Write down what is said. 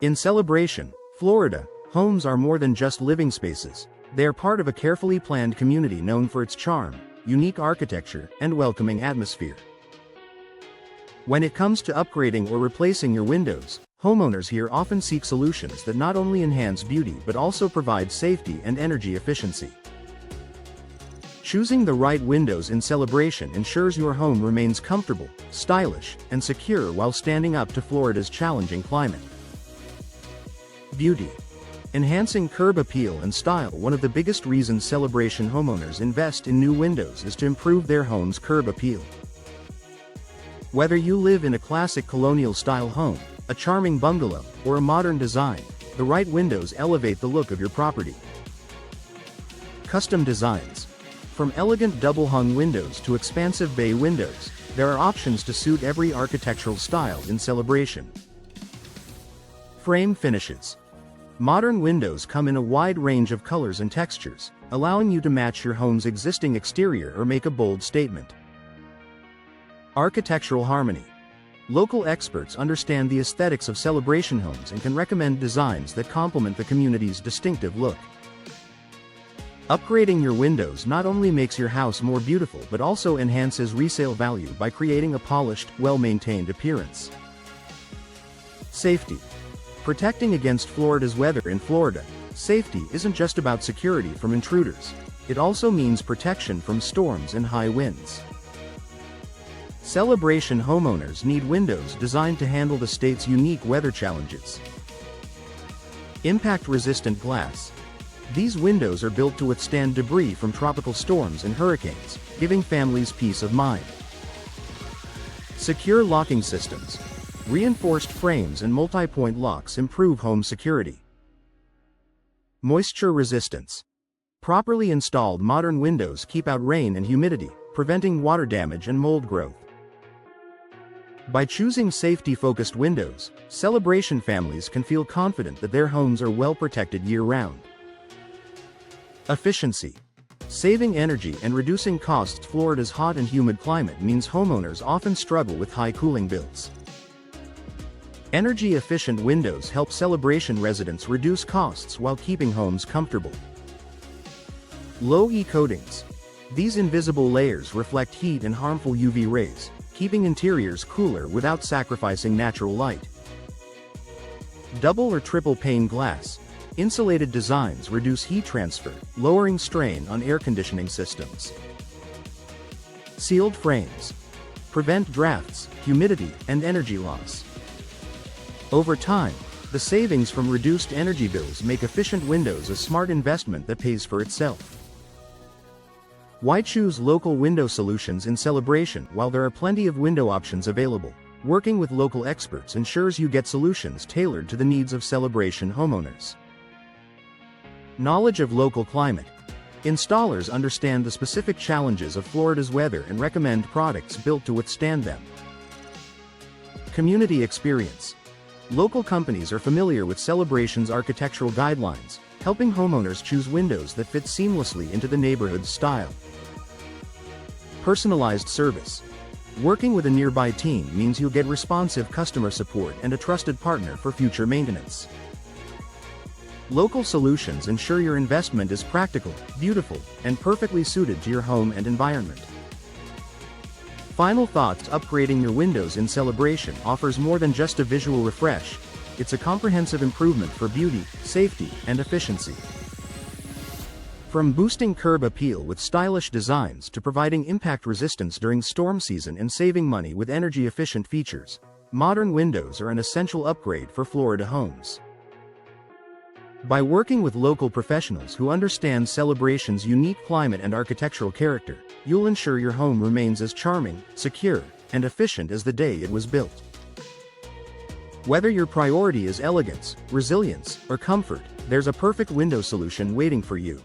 In Celebration, Florida, homes are more than just living spaces. They are part of a carefully planned community known for its charm, unique architecture, and welcoming atmosphere. When it comes to upgrading or replacing your windows, homeowners here often seek solutions that not only enhance beauty but also provide safety and energy efficiency. Choosing the right windows in Celebration ensures your home remains comfortable, stylish, and secure while standing up to Florida's challenging climate. Beauty. Enhancing curb appeal and style. One of the biggest reasons Celebration homeowners invest in new windows is to improve their home's curb appeal. Whether you live in a classic colonial-style home, a charming bungalow, or a modern design, the right windows elevate the look of your property. Custom designs. From elegant double-hung windows to expansive bay windows, there are options to suit every architectural style in Celebration. Frame finishes. Modern windows come in a wide range of colors and textures, allowing you to match your home's existing exterior or make a bold statement. Architectural harmony. Local experts understand the aesthetics of Celebration homes and can recommend designs that complement the community's distinctive look. Upgrading your windows not only makes your house more beautiful but also enhances resale value by creating a polished, well-maintained appearance. Safety. Protecting against Florida's weather. In Florida, safety isn't just about security from intruders. It also means protection from storms and high winds. Celebration homeowners need windows designed to handle the state's unique weather challenges. Impact-resistant glass. These windows are built to withstand debris from tropical storms and hurricanes, giving families peace of mind. Secure locking systems. Reinforced frames and multi-point locks improve home security. Moisture resistance. Properly installed modern windows keep out rain and humidity, preventing water damage and mold growth. By choosing safety-focused windows, Celebration families can feel confident that their homes are well protected year-round. Efficiency. Saving energy and reducing costs. Florida's hot and humid climate means homeowners often struggle with high cooling bills. Energy-efficient windows help Celebration residents reduce costs while keeping homes comfortable. Low-E coatings. These invisible layers reflect heat and harmful UV rays, keeping interiors cooler without sacrificing natural light. Double or triple pane glass. Insulated designs reduce heat transfer, lowering strain on air conditioning systems. Sealed frames. Prevent drafts, humidity, and energy loss. Over time, the savings from reduced energy bills make efficient windows a smart investment that pays for itself. Why choose local window solutions in Celebration? While there are plenty of window options available, working with local experts ensures you get solutions tailored to the needs of Celebration homeowners. Knowledge of local climate. Installers understand the specific challenges of Florida's weather and recommend products built to withstand them. Community experience. Local companies are familiar with Celebration's architectural guidelines, helping homeowners choose windows that fit seamlessly into the neighborhood's style. Personalized service. Working with a nearby team means you'll get responsive customer support and a trusted partner for future maintenance. Local solutions ensure your investment is practical, beautiful, and perfectly suited to your home and environment. Final thoughts. Upgrading your windows in Celebration offers more than just a visual refresh. It's a comprehensive improvement for beauty, safety, and efficiency. From boosting curb appeal with stylish designs to providing impact resistance during storm season and saving money with energy-efficient features, modern windows are an essential upgrade for Florida homes. By working with local professionals who understand Celebration's unique climate and architectural character, you'll ensure your home remains as charming, secure, and efficient as the day it was built. Whether your priority is elegance, resilience, or comfort, there's a perfect window solution waiting for you.